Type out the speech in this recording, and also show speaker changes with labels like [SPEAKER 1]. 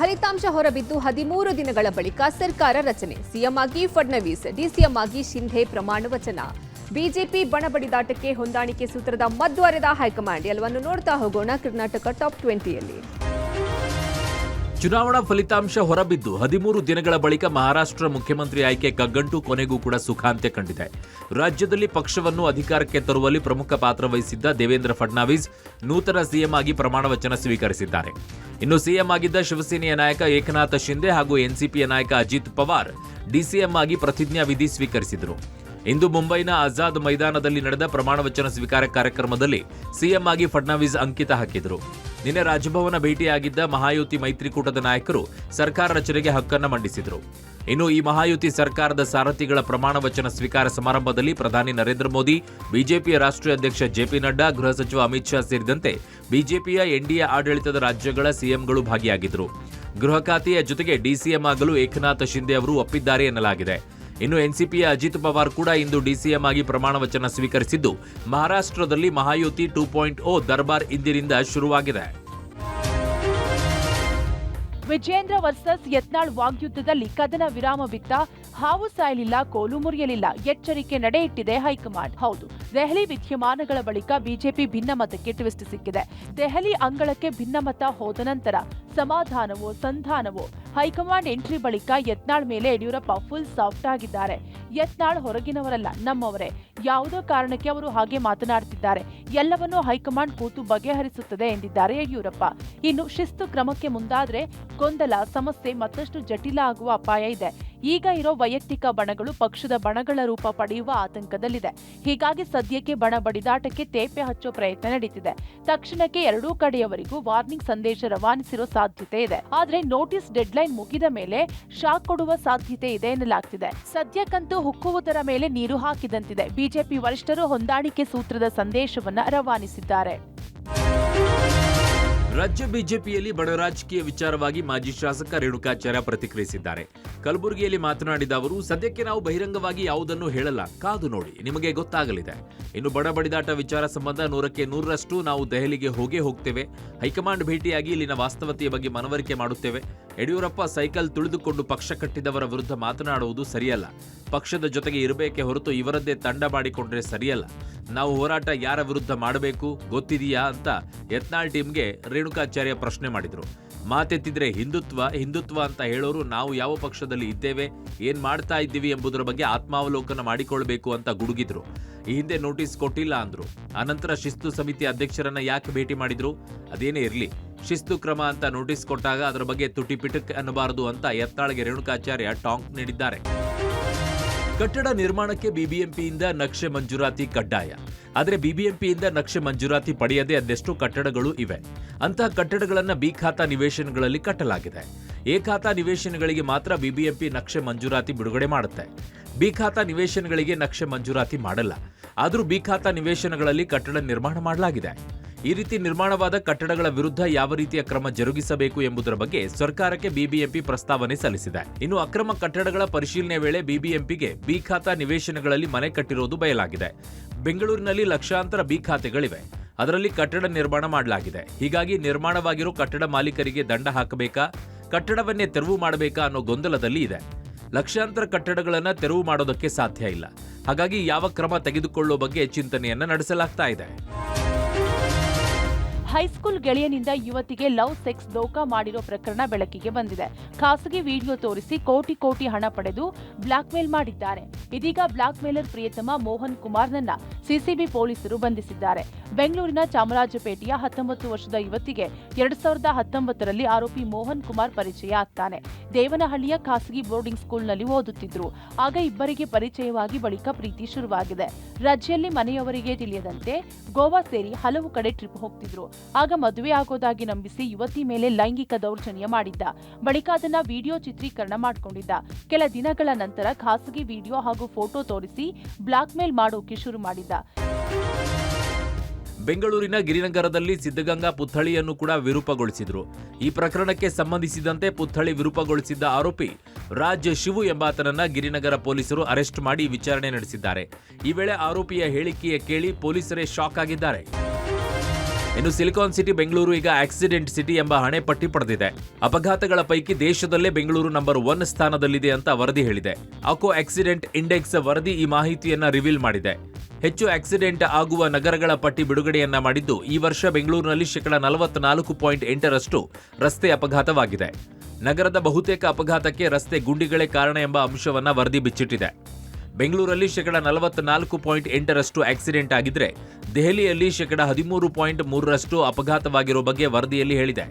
[SPEAKER 1] ಫಲಿತಾಂಶ ಹೊರಬಿದ್ದು 13 ದಿನಗಳ ಬಳಿಕ ಸರ್ಕಾರ ರಚನೆ. ಸಿಎಂ ಆಗಿ ಫಡ್ನವೀಸ್, ಡಿಸಿಎಂ ಆಗಿ ಶಿಂಧೆ ಪ್ರಮಾಣ ವಚನ. ಬಿಜೆಪಿ ಬಣಬಡಿದಾಟಕ್ಕೆ ಹೊಂದಾಣಿಕೆ ಸೂತ್ರದ ಮದ್ದು ಅರೆದ ಹೈಕಮಾಂಡ್. ಎಲ್ಲವನ್ನು ನೋಡ್ತಾ ಹೋಗೋಣ ಕರ್ನಾಟಕ ಟಾಪ್ 20ಯಲ್ಲಿ.
[SPEAKER 2] ಚುನಾವಣಾ ಫಲಿತಾಂಶ ಹೊರಬಿದ್ದು 13 ದಿನಗಳ ಬಳಿಕ ಮಹಾರಾಷ್ಟ್ರ ಮುಖ್ಯಮಂತ್ರಿ ಆಯ್ಕೆ ಕಗ್ಗಂಟು ಕೊನೆಗೂ ಕೂಡ ಸುಖಾಂತ್ಯ ಕಂಡಿದೆ. ರಾಜ್ಯದಲ್ಲಿ ಪಕ್ಷವನ್ನು ಅಧಿಕಾರಕ್ಕೆ ತರುವಲ್ಲಿ ಪ್ರಮುಖ ಪಾತ್ರ ವಹಿಸಿದ್ದ ದೇವೇಂದ್ರ ಫಡ್ನವೀಸ್ ನೂತನ ಸಿಎಂ ಆಗಿ ಪ್ರಮಾಣ ವಚನ ಸ್ವೀಕರಿಸಿದ್ದಾರೆ. ಇನ್ನು ಸಿಎಂ ಆಗಿದ್ದ ಶಿವಸೇನೆಯ ನಾಯಕ ಏಕನಾಥ ಶಿಂಧೆ ಹಾಗೂ ಎನ್ಸಿಪಿಯ ನಾಯಕ ಅಜಿತ್ ಪವಾರ್ ಡಿಸಿಎಂ ಆಗಿ ಪ್ರತಿಜ್ಞಾ ವಿಧಿ ಸ್ವೀಕರಿಸಿದರು. ಇಂದು ಮುಂಬೈನ ಆಜಾದ್ ಮೈದಾನದಲ್ಲಿ ನಡೆದ ಪ್ರಮಾಣ ವಚನ ಸ್ವೀಕಾರ ಕಾರ್ಯಕ್ರಮದಲ್ಲಿ ಸಿಎಂ ಆಗಿ ಫಡ್ನವೀಸ್ ಅಂಕಿತ ಹಾಕಿದರು. ನಿನ್ನೆ ರಾಜಭವನ ಭೇಟಿಯಾಗಿದ್ದ ಮಹಾಯುತಿ ಮೈತ್ರಿಕೂಟದ ನಾಯಕರು ಸರ್ಕಾರ ರಚನೆಗೆ ಹಕ್ಕನ್ನು ಮಂಡಿಸಿದರು. ಇನ್ನು ಈ ಮಹಾಯುತಿ ಸರ್ಕಾರದ ಸಾರಥಿಗಳ ಪ್ರಮಾಣ ವಚನ ಸ್ವೀಕಾರ ಸಮಾರಂಭದಲ್ಲಿ ಪ್ರಧಾನಿ ನರೇಂದ್ರ ಮೋದಿ, ಬಿಜೆಪಿಯ ರಾಷ್ಟ್ರೀಯ ಅಧ್ಯಕ್ಷ ಜೆಪಿ ನಡ್ಡಾ, ಗೃಹ ಸಚಿವ ಅಮಿತ್ ಶಾ ಸೇರಿದಂತೆ ಬಿಜೆಪಿಯ ಎನ್ಡಿಎ ಆಡಳಿತದ ರಾಜ್ಯಗಳ ಸಿಎಂಗಳು ಭಾಗಿಯಾಗಿದ್ದರು. ಗೃಹ ಖಾತೆಯ ಜೊತೆಗೆ ಡಿಸಿಎಂ ಆಗಲು ಏಕನಾಥ ಶಿಂಧೆ ಅವರು ಒಪ್ಪಿದ್ದಾರೆ ಎನ್ನಲಾಗಿದೆ. ಇನ್ನು ಎನ್ಸಿಪಿಯ ಅಜಿತ್ ಪವಾರ್ ಕೂಡ ಇಂದು ಡಿಸಿಎಂ ಆಗಿ ಪ್ರಮಾಣ ವಚನ ಸ್ವೀಕರಿಸಿದ್ದು, ಮಹಾರಾಷ್ಟ್ರದಲ್ಲಿ ಮಹಾಯುತಿ 2.0 ದರ್ಬಾರ್ ಇಂದಿನಿಂದ ಶುರುವಾಗಿದೆ.
[SPEAKER 3] ವಿಜೇಂದ್ರ ವರ್ಸಸ್ ಯತ್ನಾಳ್ ವಾಗ್ಯುದ್ಧದಲ್ಲಿ ಕದನ ವಿರಾಮ ಬಿತ್ತ. ಹಾವು ಸಾಯಲಿಲ್ಲ, ಕೋಲು ಮುರಿಯಲಿಲ್ಲ, ಎಚ್ಚರಿಕೆ ನಡೆ ಇಟ್ಟಿದೆ ಹೈಕಮಾಂಡ್. ಹೌದು, ದೆಹಲಿ ವಿದ್ಯಮಾನಗಳ ಬಳಿಕ ಬಿಜೆಪಿ ಭಿನ್ನಮತಕ್ಕೆ ಟ್ವಿಸ್ಟ್ ಸಿಕ್ಕಿದೆ. ದೆಹಲಿ ಅಂಗಳಕ್ಕೆ ಭಿನ್ನಮತ ಹೋದ ನಂತರ ಸಮಾಧಾನವೋ ಸಂಧಾನವೋ. ಹೈಕಮಾಂಡ್ ಎಂಟ್ರಿ ಬಳಿಕ ಯತ್ನಾಳ್ ಮೇಲೆ ಯಡಿಯೂರಪ್ಪ ಫುಲ್ ಸಾಫ್ಟ್ ಆಗಿದ್ದಾರೆ. ಯತ್ನಾಳ್ ಹೊರಗಿನವರಲ್ಲ, ನಮ್ಮವರೇ. ಯಾವುದೋ ಕಾರಣಕ್ಕೆ ಅವರು ಹಾಗೆ ಮಾತನಾಡುತ್ತಿದ್ದಾರೆ. ಎಲ್ಲವನ್ನೂ ಹೈಕಮಾಂಡ್ ಕೂತು ಬಗೆಹರಿಸುತ್ತದೆ ಎಂದಿದ್ದಾರೆ ಯಡಿಯೂರಪ್ಪ. ಇನ್ನು ಶಿಸ್ತು ಕ್ರಮಕ್ಕೆ ಮುಂದಾದ್ರೆ ಗೊಂದಲ, ಸಮಸ್ಯೆ ಮತ್ತಷ್ಟು ಜಟಿಲ ಆಗುವ ಅಪಾಯ ಇದೆ. ಈಗ ಇರೋ ವೈಯಕ್ತಿಕ ಬಣಗಳು ಪಕ್ಷದ ಬಣಗಳ ರೂಪ ಪಡೆಯುವ ಆತಂಕದಲ್ಲಿದೆ. ಹೀಗಾಗಿ ಸದ್ಯಕ್ಕೆ ಬಣ ಬಡಿದಾಟಕ್ಕೆ ತೇಪೆ ಹಚ್ಚೋ ಪ್ರಯತ್ನ ನಡೀತಿದೆ. ತಕ್ಷಣಕ್ಕೆ ಎರಡೂ ಕಡೆಯವರಿಗೂ ವಾರ್ನಿಂಗ್ ಸಂದೇಶ ರವಾನಿಸಿರೋ ಸಾಧ್ಯತೆ ಇದೆ. ಆದ್ರೆ ನೋಟಿಸ್ ಡೆಡ್ಲೈನ್ ಮುಗಿದ ಮೇಲೆ ಶಾಕ್ ಕೊಡುವ ಸಾಧ್ಯತೆ ಇದೆ ಎನ್ನಲಾಗ್ತಿದೆ. ಸದ್ಯಕ್ಕಂತೂ ಹುಕ್ಕುವುದರ ಮೇಲೆ ನೀರು ಹಾಕಿದಂತಿದೆ. ಬಿಜೆಪಿ ವರಿಷ್ಠರು ಹೊಂದಾಣಿಕೆ ಸೂತ್ರದ ಸಂದೇಶವನ್ನ ರವಾನಿಸಿದ್ದಾರೆ.
[SPEAKER 2] ರಾಜ್ಯ ಬಿಜೆಪಿಯಲ್ಲಿ ಬಡ ರಾಜಕೀಯ ವಿಚಾರವಾಗಿ ಮಾಜಿ ಶಾಸಕ ರೇಣುಕಾಚಾರ್ಯ ಪ್ರತಿಕ್ರಿಯಿಸಿದ್ದಾರೆ. ಕಲಬುರಗಿಯಲ್ಲಿ ಮಾತನಾಡಿದ ಅವರು, ಸದ್ಯಕ್ಕೆ ನಾವು ಬಹಿರಂಗವಾಗಿ ಯಾವುದನ್ನು ಹೇಳಲ್ಲ, ಕಾದು ನೋಡಿ, ನಿಮಗೆ ಗೊತ್ತಾಗಲಿದೆ. ಇನ್ನು ಬಡ ಬಡಿದಾಟ ವಿಚಾರ ಸಂಬಂಧ 100ಕ್ಕೆ 100ರಷ್ಟು ನಾವು ದೆಹಲಿಗೆ ಹೋಗ್ತೇವೆ. ಹೈಕಮಾಂಡ್ ಭೇಟಿಯಾಗಿ ಇಲ್ಲಿನ ವಾಸ್ತವತೆಯ ಬಗ್ಗೆ ಮನವರಿಕೆ ಮಾಡುತ್ತೇವೆ. ಯಡಿಯೂರಪ್ಪ ಸೈಕಲ್ ತುಳಿದುಕೊಂಡು ಪಕ್ಷ ಕಟ್ಟಿದವರ ವಿರುದ್ಧ ಮಾತನಾಡುವುದು ಸರಿಯಲ್ಲ. ಪಕ್ಷದ ಜೊತೆಗೆ ಇರಬೇಕೆ ಹೊರತು ಇವರದ್ದೇ ತಂಡ ಮಾಡಿಕೊಂಡ್ರೆ ಸರಿಯಲ್ಲ. ನಾವು ಹೋರಾಟ ಯಾರ ವಿರುದ್ಧ ಮಾಡಬೇಕು ಗೊತ್ತಿದೆಯಾ ಅಂತ ಯತ್ನಾಳ್ ಟೀಮ್ಗೆ ರೇಣುಕಾಚಾರ್ಯ ಪ್ರಶ್ನೆ ಮಾಡಿದ್ರು. ಮಾತೆತ್ತಿದ್ರೆ ಹಿಂದುತ್ವ ಅಂತ ಹೇಳೋರು ನಾವು ಯಾವ ಪಕ್ಷದಲ್ಲಿ ಇದ್ದೇವೆ, ಏನ್ ಮಾಡ್ತಾ ಇದ್ದೀವಿ ಎಂಬುದರ ಬಗ್ಗೆ ಆತ್ಮಾವಲೋಕನ ಮಾಡಿಕೊಳ್ಬೇಕು ಅಂತ ಗುಡುಗಿದ್ರು. ಈ ಹಿಂದೆ ನೋಟಿಸ್ ಕೊಟ್ಟಿಲ್ಲ ಅಂದ್ರು. ಅನಂತರ ಶಿಸ್ತು ಸಮಿತಿ ಅಧ್ಯಕ್ಷರನ್ನ ಯಾಕೆ ಭೇಟಿ ಮಾಡಿದ್ರು? ಅದೇನೇ ಇರಲಿ, ಶಿಸ್ತು ಕ್ರಮ ಅಂತ ನೋಟಿಸ್ ಕೊಟ್ಟಾಗ ಅದರ ಬಗ್ಗೆ ತುಟಿಪಿಟಕ್ ಅನ್ನಬಾರದು ಅಂತ ಯತ್ನಾಳ್ಗೆ ರೇಣುಕಾಚಾರ್ಯ ಟಾಂಕ್ ನೀಡಿದ್ದಾರೆ. ಕಟ್ಟಡ ನಿರ್ಮಾಣಕ್ಕೆ ಬಿಬಿಎಂಪಿಯಿಂದ ನಕ್ಷೆ ಮಂಜೂರಾತಿ ಕಡ್ಡಾಯ. ಆದರೆ ಬಿಬಿಎಂಪಿಯಿಂದ ನಕ್ಷೆ ಮಂಜೂರಾತಿ ಪಡೆಯದೆ ಅದೆಷ್ಟು ಕಟ್ಟಡಗಳು ಇವೆ. ಅಂತಹ ಕಟ್ಟಡಗಳನ್ನು ಬಿ ಖಾತಾ ನಿವೇಶನಗಳಲ್ಲಿ ಕಟ್ಟಲಾಗಿದೆ. ಎ ಖಾತಾ ನಿವೇಶನಗಳಿಗೆ ಮಾತ್ರ ಬಿಬಿಎಂಪಿ ನಕ್ಷೆ ಮಂಜೂರಾತಿ ಬಿಡುಗಡೆ ಮಾಡುತ್ತೆ. ಬಿ ಖಾತಾ ನಿವೇಶನಗಳಿಗೆ ನಕ್ಷೆ ಮಂಜೂರಾತಿ ಮಾಡಲ್ಲ. ಆದರೂ ಬಿ ಖಾತಾ ನಿವೇಶನಗಳಲ್ಲಿ ಕಟ್ಟಡ ನಿರ್ಮಾಣ ಮಾಡಲಾಗಿದೆ. ಈ ರೀತಿ ನಿರ್ಮಾಣವಾದ ಕಟ್ಟಡಗಳ ವಿರುದ್ಧ ಯಾವ ರೀತಿಯ ಕ್ರಮ ಜರುಗಿಸಬೇಕು ಎಂಬುದರ ಬಗ್ಗೆ ಸರ್ಕಾರಕ್ಕೆ ಬಿಬಿಎಂಪಿ ಪ್ರಸ್ತಾವನೆ ಸಲ್ಲಿಸಿದೆ. ಇನ್ನು ಅಕ್ರಮ ಕಟ್ಟಡಗಳ ಪರಿಶೀಲನೆ ವೇಳೆ ಬಿಬಿಎಂಪಿಗೆ ಬಿ ಖಾತಾ ನಿವೇಶನಗಳಲ್ಲಿ ಮನೆ ಕಟ್ಟಿರೋದು ಬಯಲಾಗಿದೆ. ಬೆಂಗಳೂರಿನಲ್ಲಿ ಲಕ್ಷಾಂತರ ಬಿ ಖಾತೆಗಳಿವೆ. ಅದರಲ್ಲಿ ಕಟ್ಟಡ ನಿರ್ಮಾಣ ಮಾಡಲಾಗಿದೆ. ಹೀಗಾಗಿ ನಿರ್ಮಾಣವಾಗಿರೋ ಕಟ್ಟಡ ಮಾಲೀಕರಿಗೆ ದಂಡ ಹಾಕಬೇಕಾ, ಕಟ್ಟಡವನ್ನೇ ತೆರವು ಮಾಡಬೇಕಾ ಅನ್ನೋ ಗೊಂದಲದಲ್ಲಿ ಇದೆ. ಲಕ್ಷಾಂತರ ಕಟ್ಟಡಗಳನ್ನು ತೆರವು ಮಾಡೋದಕ್ಕೆ ಸಾಧ್ಯ ಇಲ್ಲ. ಹಾಗಾಗಿ ಯಾವ ಕ್ರಮ ತೆಗೆದುಕೊಳ್ಳುವ ಬಗ್ಗೆ ಚಿಂತನೆಯನ್ನ ನಡೆಸಲಾಗ್ತಾ ಇದೆ.
[SPEAKER 3] ಹೈಸ್ಕೂಲ್ ಗೆಳೆಯನಿಂದ ಯುವತಿಗೆ ಲವ್ ಸೆಕ್ಸ್ ದೋಖಾ ಮಾಡಿರೋ ಪ್ರಕರಣ ಬೆಳಕಿಗೆ ಬಂದಿದೆ. ಖಾಸಗಿ ವಿಡಿಯೋ ತೋರಿಸಿ ಕೋಟಿ ಹಣ ಪಡೆದು ಬ್ಲಾಕ್ ಮೇಲ್ ಮಾಡಿದ್ದಾರೆ. ಇದೀಗ ಬ್ಲಾಕ್ ಮೇಲರ್ ಪ್ರಿಯತಮ ಮೋಹನ್ ಕುಮಾರ್ನನ್ನ ಸಿಸಿಬಿ ಪೊಲೀಸರು ಬಂಧಿಸಿದ್ದಾರೆ. ಬೆಂಗಳೂರಿನ ಚಾಮರಾಜಪೇಟೆಯ 19 ವರ್ಷದ ಯುವತಿಗೆ 2019ರಲ್ಲಿ ಆರೋಪಿ ಮೋಹನ್ ಕುಮಾರ್ ಪರಿಚಯ ಆಗ್ತಾನೆ. ದೇವನಹಳ್ಳಿಯ ಖಾಸಗಿ ಬೋರ್ಡಿಂಗ್ ಸ್ಕೂಲ್ನಲ್ಲಿ ಓದುತ್ತಿದ್ರು. ಆಗ ಇಬ್ಬರಿಗೆ ಪರಿಚಯವಾಗಿ ಬಳಿಕ ಪ್ರೀತಿ ಶುರುವಾಗಿದೆ. ರಜೆಯಲ್ಲಿ ಮನೆಯವರಿಗೆ ತಿಳಿಯದಂತೆ ಗೋವಾ ಸೇರಿ ಹಲವು ಕಡೆ ಟ್ರಿಪ್ ಹೋಗ್ತಿದ್ರು. ಆಗ ಮದುವೆ ಆಗೋದಾಗಿ ನಂಬಿಸಿ ಯುವತಿ ಮೇಲೆ ಲೈಂಗಿಕ ದೌರ್ಜನ್ಯ ಮಾಡಿದ್ದ. ಬಳಿಕ ಅದನ್ನ ವಿಡಿಯೋ ಚಿತ್ರೀಕರಣ ಮಾಡಿಕೊಂಡಿದ್ದ. ಕೆಲ ದಿನಗಳ ನಂತರ ಖಾಸಗಿ ವಿಡಿಯೋ ಹಾಗೂ ಫೋಟೋ ತೋರಿಸಿ ಬ್ಲಾಕ್ ಮೇಲ್ ಮಾಡೋಕೆ ಶುರು ಮಾಡಿದ್ದ.
[SPEAKER 2] ಬೆಂಗಳೂರಿನ ಗಿರಿನಗರದಲ್ಲಿ ಸಿದ್ಧಗಂಗಾ ಪುತ್ಥಳಿಯನ್ನು ಕೂಡ ವಿರೂಪಗೊಳಿಸಿದ್ರು. ಈ ಪ್ರಕರಣಕ್ಕೆ ಸಂಬಂಧಿಸಿದಂತೆ ಪುತ್ಥಳಿ ವಿರೂಪಗೊಳಿಸಿದ್ದ ಆರೋಪಿ ರಾಜ್ ಶಿವು ಎಂಬಾತನನ್ನ ಗಿರಿನಗರ ಪೊಲೀಸರು ಅರೆಸ್ಟ್ ಮಾಡಿ ವಿಚಾರಣೆ ನಡೆಸಿದ್ದಾರೆ. ಈ ವೇಳೆ ಆರೋಪಿಯ ಹೇಳಿಕೆಯ ಕೇಳಿ ಪೊಲೀಸರೇ ಶಾಕ್ ಆಗಿದ್ದಾರೆ. ಇನ್ನು ಸಿಲಿಕಾನ್ ಸಿಟಿ ಬೆಂಗಳೂರು ಈಗ ಆಕ್ಸಿಡೆಂಟ್ ಸಿಟಿ ಎಂಬ ಹಣೆಪಟ್ಟಿ ಪಡೆದಿದೆ. ಅಪಘಾತಗಳ ಪೈಕಿ ದೇಶದಲ್ಲೇ ಬೆಂಗಳೂರು ನಂಬರ್ 1 ಸ್ಥಾನದಲ್ಲಿದೆ ಅಂತ ವರದಿ ಹೇಳಿದೆ. ಆಕೋ ಆಕ್ಸಿಡೆಂಟ್ ಇಂಡೆಕ್ಸ್ ವರದಿ ಈ ಮಾಹಿತಿಯನ್ನ ರಿವೀಲ್ ಮಾಡಿದೆ. ಹೆಚ್ಚು ಆಕ್ಸಿಡೆಂಟ್ ಆಗುವ ನಗರಗಳ ಪಟ್ಟಿ ಬಿಡುಗಡೆಯನ್ನ ಮಾಡಿದ್ದು, ಈ ವರ್ಷ ಬೆಂಗಳೂರಿನಲ್ಲಿ 44.8% ರಸ್ತೆ ಅಪಘಾತವಾಗಿದೆ. ನಗರದ ಬಹುತೇಕ ಅಪಘಾತಕ್ಕೆ ರಸ್ತೆ ಗುಂಡಿಗಳೇ ಕಾರಣ ಎಂಬ ಅಂಶವನ್ನ ವರದಿ ಬಿಚ್ಚಿಟ್ಟಿದೆ. ಬೆಂಗಳೂರಲ್ಲಿ 44.8% ಆಕ್ಸಿಡೆಂಟ್ ಆಗಿದ್ರೆ, ದೆಹಲಿಯಲ್ಲಿ 13.3% ಅಪಘಾತವಾಗಿರೋ ಬಗ್ಗೆ ವರದಿಯಲ್ಲಿ ಹೇಳಿದೆ.